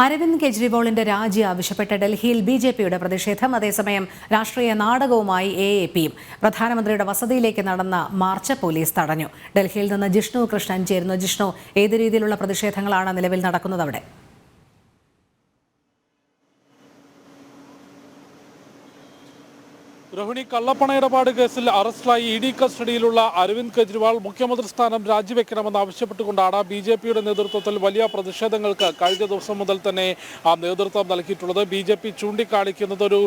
അരവിന്ദ് കെജ്രിവാളിന്റെ രാജി ആവശ്യപ്പെട്ട ഡൽഹിയിൽ ബിജെപിയുടെ പ്രതിഷേധം. അതേസമയം രാഷ്ട്രീയ നാടകവുമായി എഎപിയും. പ്രധാനമന്ത്രിയുടെ വസതിയിലേക്ക് നടന്ന മാർച്ച് പോലീസ് തടഞ്ഞു. ഡൽഹിയിൽ നിന്ന് ജിഷ്ണു കൃഷ്ണൻ ചേരുന്നു. ജിഷ്ണു, ഏത് രീതിയിലുള്ള പ്രതിഷേധങ്ങളാണ് നിലവിൽ നടക്കുന്നത് അവിടെ? രോഹിണി, കള്ളപ്പണ ഇടപാട് കേസിൽ അറസ്റ്റിലായി ഇഡി കസ്റ്റഡിയിലുള്ള അരവിന്ദ് കെജ്രിവാൾ മുഖ്യമന്ത്രി സ്ഥാനം രാജിവെക്കണമെന്ന് ആവശ്യപ്പെട്ടുകൊണ്ടാണ് ബിജെപിയുടെ നേതൃത്വത്തിൽ വലിയ പ്രതിഷേധങ്ങൾക്ക് കഴിഞ്ഞ ദിവസം മുതൽ തന്നെ നേതൃത്വം നൽകിയിട്ടുള്ളത്. ബിജെപി ചൂണ്ടിക്കാണിക്കുന്നത് ഒരു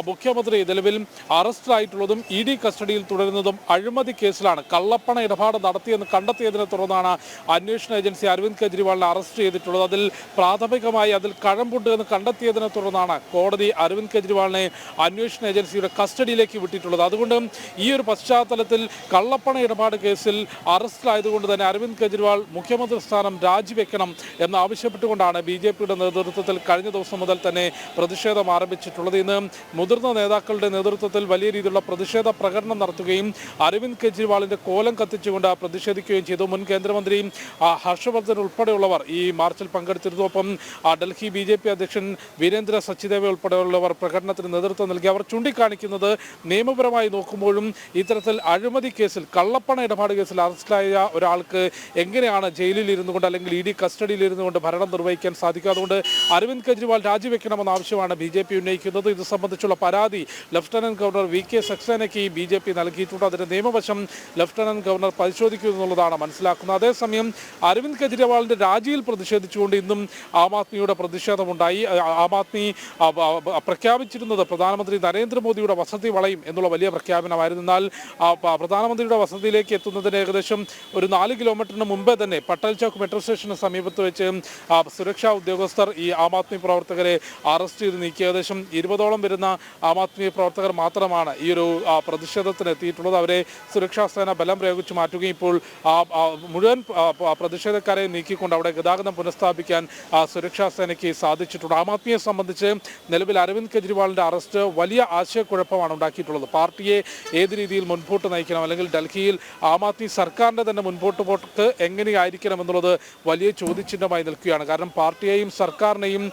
മുഖ്യമന്ത്രി നിലവിൽ അറസ്റ്റിലായിട്ടുള്ളതും ഇഡി കസ്റ്റഡിയിൽ തുടരുന്നതും അഴിമതി കേസിലാണ്. കള്ളപ്പണ ഇടപാട് നടത്തിയെന്ന് കണ്ടെത്തിയതിനെ തുടർന്നാണ് അന്വേഷണ ഏജൻസി അരവിന്ദ് കെജ്രിവാളിനെ അറസ്റ്റ് ചെയ്തിട്ടുള്ളത്. അതിൽ പ്രാഥമികമായി അതിൽ കഴമ്പുണ്ട് എന്ന് കണ്ടെത്തിയതിനെ തുടർന്നാണ് കോടതി അരവിന്ദ് കെജ്രിവാളിനെ അന്വേഷണ ഏജൻസിയുടെ കസ്റ്റഡിയിൽ വിട്ടിട്ടുള്ളത്. അതുകൊണ്ട് ഈ ഒരു പശ്ചാത്തലത്തിൽ കള്ളപ്പണ ഇടപാട് കേസിൽ അറസ്റ്റിലായതുകൊണ്ട് തന്നെ അരവിന്ദ് കെജ്രിവാൾ മുഖ്യമന്ത്രി സ്ഥാനം രാജിവെക്കണം എന്നാവശ്യപ്പെട്ടുകൊണ്ടാണ് ബിജെപിയുടെ നേതൃത്വത്തിൽ കഴിഞ്ഞ ദിവസം മുതൽ തന്നെ പ്രതിഷേധം ആരംഭിച്ചിട്ടുള്ളത്. ഇന്ന് മുതിർന്ന നേതാക്കളുടെ നേതൃത്വത്തിൽ വലിയ രീതിയിലുള്ള പ്രതിഷേധ പ്രകടനം നടത്തുകയും അരവിന്ദ് കെജ്രിവാളിന്റെ കോലം കത്തിച്ചുകൊണ്ട് പ്രതിഷേധിക്കുകയും ചെയ്തു. മുൻ കേന്ദ്രമന്ത്രി ഹർഷവർദ്ധൻ ഉൾപ്പെടെയുള്ളവർ ഈ മാർച്ചിൽ പങ്കെടുത്തിരുന്നു. ഒപ്പം ഡൽഹി ബിജെപി അധ്യക്ഷൻ വീരേന്ദ്ര സച്ചിദേവ ഉൾപ്പെടെയുള്ളവർ പ്രകടനത്തിന് നേതൃത്വം നൽകി. അവർ ചൂണ്ടിക്കാണിക്കുന്നത് നിയമപരമായി നോക്കുമ്പോഴും ഇത്തരത്തിൽ അഴിമതി കേസിൽ കള്ളപ്പണ ഇടപാട് കേസിൽ അറസ്റ്റിലായ ഒരാൾക്ക് എങ്ങനെയാണ് ജയിലിൽ ഇരുന്നു കൊണ്ട് അല്ലെങ്കിൽ ഇഡി കസ്റ്റഡിയിൽ ഇരുന്നു കൊണ്ട് ഭരണം നിർവഹിക്കാൻ സാധിക്കുക? അതുകൊണ്ട് അരവിന്ദ് കെജ്രിവാൾ രാജിവെക്കണമെന്ന ആവശ്യമാണ് ബിജെപി ഉന്നയിക്കുന്നത്. ഇത് സംബന്ധിച്ചുള്ള പരാതി ലഫ്റ്റനന്റ് ഗവർണർ വി.കെ. സക്സേനയ്ക്ക് ബിജെപി നൽകിയിട്ടുണ്ട്. അതിന്റെ നിയമവശം ലഫ്റ്റനന്റ് ഗവർണർ പരിശോധിക്കും എന്നുള്ളതാണ് മനസ്സിലാക്കുന്നത്. അതേസമയം അരവിന്ദ് കെജ്രിവാളിന്റെ രാജിയിൽ പ്രതിഷേധിച്ചുകൊണ്ട് ഇന്നും ആം ആദ്മിയുടെ പ്രതിഷേധമുണ്ടായി. ആം ആദ്മി പ്രഖ്യാപിച്ചിരുന്നത് പ്രധാനമന്ത്രി നരേന്ദ്രമോദിയുടെ വസതി വളയും എന്നുള്ള വലിയ പ്രഖ്യാപനമായിരുന്നു. എന്നാൽ പ്രധാനമന്ത്രിയുടെ വസതിയിലേക്ക് എത്തുന്നതിന് ഏകദേശം ഒരു 4 കിലോമീറ്ററിന് മുമ്പേ തന്നെ പട്ടേൽ ചൗക്ക് മെട്രോ സ്റ്റേഷന് സമീപത്ത് വെച്ച് സുരക്ഷാ ഉദ്യോഗസ്ഥർ ഈ ആം ആദ്മി പ്രവർത്തകരെ അറസ്റ്റ് ചെയ്ത് നീക്കി. ഏകദേശം 20ഓളം വരുന്ന ആം ആദ്മി പ്രവർത്തകർ മാത്രമാണ് ഈ ഒരു പ്രതിഷേധത്തിന് എത്തിയിട്ടുള്ളത്. അവരെ സുരക്ഷാ സേന ബലം പ്രയോഗിച്ച് മാറ്റുകയും ഇപ്പോൾ മുഴുവൻ പ്രതിഷേധക്കാരെ നീക്കിക്കൊണ്ട് അവിടെ ഗതാഗതം പുനഃസ്ഥാപിക്കാൻ സുരക്ഷാ സേനയ്ക്ക് സാധിച്ചിട്ടുണ്ട്. ആം ആദ്മിയെ സംബന്ധിച്ച് നിലവിൽ അരവിന്ദ് കെജ്രിവാളിന്റെ അറസ്റ്റ് വലിയ ആശയക്കുഴപ്പമാണ് ഉണ്ടാക്കിയിട്ടുള്ളത്. പാർട്ടിയെ ഏത് രീതിയിൽ മുൻപോട്ട് നയിക്കണം, അല്ലെങ്കിൽ ഡൽഹിയിൽ ആം ആദ്മി സർക്കാരിന്റെ തന്നെ മുൻപോട്ട് പോക്ക് എങ്ങനെയായിരിക്കണം എന്നുള്ളത് വലിയ ചോദ്യചിഹ്നമായി നിൽക്കുകയാണ്. കാരണം പാർട്ടിയെയും സർക്കാരിനെയും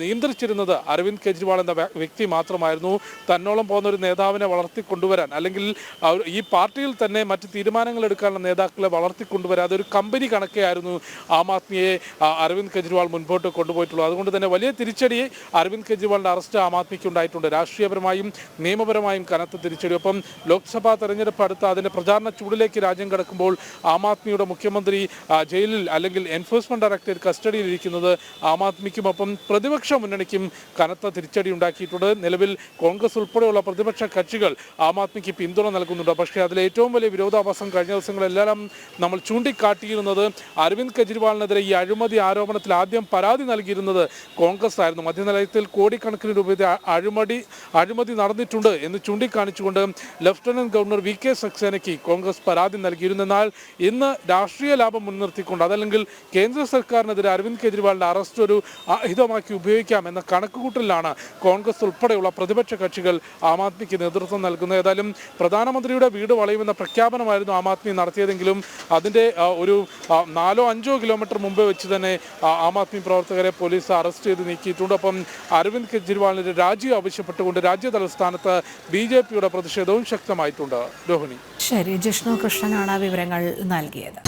നിയന്ത്രിച്ചിരുന്നത് അരവിന്ദ് കെജ്രിവാൾ എന്ന വ്യക്തി മാത്രമായിരുന്നു. തന്നോളം പോകുന്ന ഒരു നേതാവിനെ വളർത്തിക്കൊണ്ടുവരാൻ, അല്ലെങ്കിൽ ഈ പാർട്ടിയിൽ തന്നെ മറ്റ് തീരുമാനങ്ങൾ എടുക്കാനുള്ള നേതാക്കളെ വളർത്തിക്കൊണ്ടുവരാൻ അതൊരു കമ്പനി കണക്കെയായിരുന്നു ആം ആദ്മിയെ അരവിന്ദ് കെജ്രിവാൾ മുൻപോട്ട് കൊണ്ടുപോയിട്ടുള്ളത്. അതുകൊണ്ട് തന്നെ വലിയ തിരിച്ചടി അരവിന്ദ് കെജ്രിവാളിന്റെ അറസ്റ്റ് ആം ആദ്മിക്ക് ഉണ്ടായിട്ടുണ്ട്. രാഷ്ട്രീയപരമായും നിയമപരമായും കനത്ത തിരിച്ചടി. ഒപ്പം ലോക്സഭാ തെരഞ്ഞെടുപ്പ് അടുത്ത അതിന്റെ പ്രചാരണ ചൂടിലേക്ക് രാജ്യം കടക്കുമ്പോൾ ആം ആദ്മിയുടെ മുഖ്യമന്ത്രി ജയിലിൽ അല്ലെങ്കിൽ എൻഫോഴ്സ്മെന്റ് ഡയറക്ടറേറ്റ് കസ്റ്റഡിയിൽ ഇരിക്കുന്നത് ആം ആദ്മിക്കും ഒപ്പം പ്രതിപക്ഷ മുന്നണിക്കും കനത്ത തിരിച്ചടി ഉണ്ടാക്കിയിട്ടുണ്ട്. നിലവിൽ കോൺഗ്രസ് ഉൾപ്പെടെയുള്ള പ്രതിപക്ഷ കക്ഷികൾ ആം ആദ്മിക്ക് പിന്തുണ നൽകുന്നുണ്ട്. പക്ഷേ അതിൽ ഏറ്റവും വലിയ വിരോധാഭാസം കഴിഞ്ഞ ദിവസങ്ങളെല്ലാം നമ്മൾ ചൂണ്ടിക്കാട്ടിയിരുന്നത് അരവിന്ദ് കെജ്രിവാളിനെതിരെ ഈ അഴിമതി ആരോപണത്തിൽ ആദ്യം പരാതി നൽകിയിരുന്നത് കോൺഗ്രസ് ആയിരുന്നു. മധ്യനിലയത്തിൽ കോടിക്കണക്കിന് രൂപയുടെ അഴിമതി നടന്നിട്ടുണ്ട് എന്ന് ചൂണ്ടിക്കാണിച്ചുകൊണ്ട് ലഫ്റ്റനന്റ് ഗവർണർ വി.കെ. സക്സേനയ്ക്ക് കോൺഗ്രസ് പരാതി നൽകിയിരുന്നു. എന്നാൽ ഇന്ന് രാഷ്ട്രീയ ലാഭം മുൻനിർത്തിക്കൊണ്ട് അതല്ലെങ്കിൽ കേന്ദ്ര സർക്കാരിനെതിരെ അരവിന്ദ് കെജ്രിവാളിന്റെ അറസ്റ്റ് ഒരു ആയുധമാക്കി ഉപയോഗിക്കാം എന്ന കണക്കുകൂട്ടലിലാണ് കോൺഗ്രസ് ഉൾപ്പെടെയുള്ള പ്രതിപക്ഷ കക്ഷികൾ ആം ആദ്മിക്ക് നേതൃത്വം നൽകുന്നത്. ഏതായാലും പ്രധാനമന്ത്രിയുടെ വീട് വളയുമെന്ന പ്രഖ്യാപനമായിരുന്നു ആം ആദ്മി നടത്തിയതെങ്കിലും അതിന്റെ ഒരു 4-5 കിലോമീറ്റർ മുമ്പേ വെച്ച് തന്നെ ആം ആദ്മി പ്രവർത്തകരെ പോലീസ് അറസ്റ്റ് ചെയ്ത് നീക്കിയിട്ടുണ്ട്. ഒപ്പം അരവിന്ദ് കെജ്രിവാളിന്റെ രാജി ആവശ്യപ്പെട്ടുകൊണ്ട് രാജ്യ തലസ്ഥാനത്ത് ബിജെപിയുടെ പ്രതിഷേധവും ശക്തമായിട്ടുണ്ട്. രോഹിണി. ശരി, ജിഷ്ണു കൃഷ്ണനാണ് വിവരങ്ങൾ നൽകിയത്.